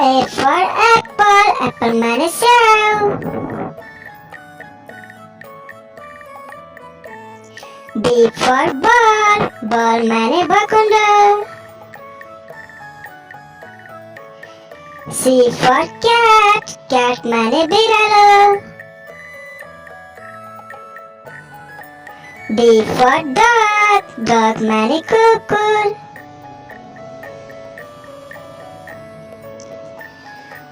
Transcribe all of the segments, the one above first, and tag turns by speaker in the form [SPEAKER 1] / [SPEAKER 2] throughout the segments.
[SPEAKER 1] A for apple, apple माने स्याउ। B for ball, ball माने भकुण्डो। C for cat, cat माने बिरालो। D for dog, dog माने कुकुर।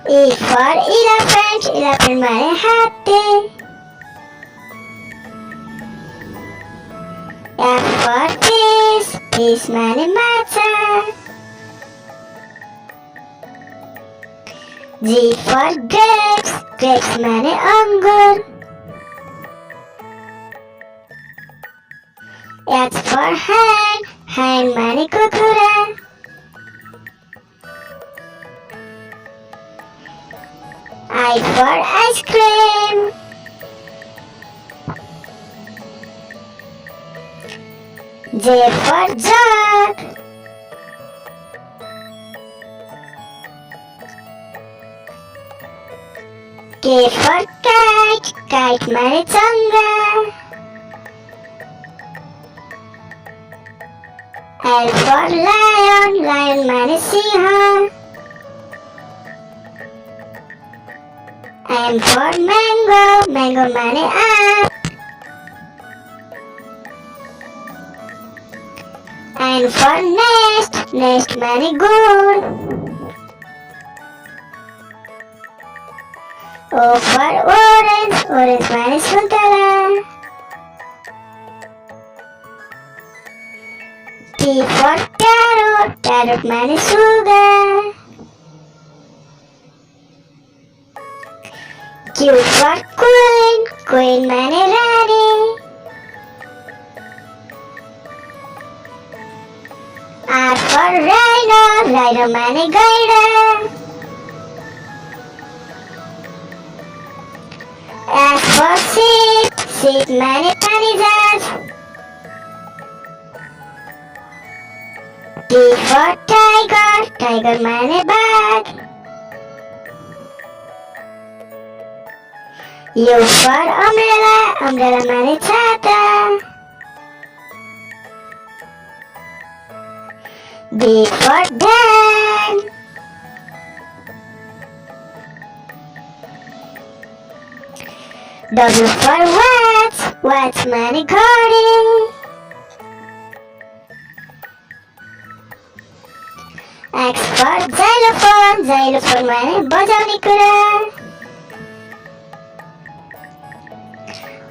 [SPEAKER 1] E for elephant, elephant माने हात्ती। F for fish, fish माने माछा। G for grapes, grapes माने अंगुर। H for hen, hen माने कुखुरा। I for ice cream. J for jug. K for kite, kite माने चंगा। L for lion, lion माने Singh. M for mango, mango माने आम। N for nest, nest माने गुड़। O for orange, orange माने सुन्तला। T for carrot, carrot माने सुगा। Q for queen, queen माने रानी। R for rhino, rhino माने गैंडा। S for sheep, sheep माने पानी जहाज। T for tiger, tiger माने बाघ। U for umbrella, umbrella माने छाता। D for dam. W for watch, watch माने घडी। X for xylophone, xylophone माने बजाउने कुरा।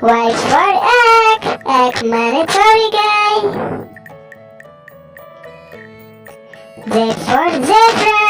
[SPEAKER 1] Y for egg, egg माने छोरी गाई। Z for zebra,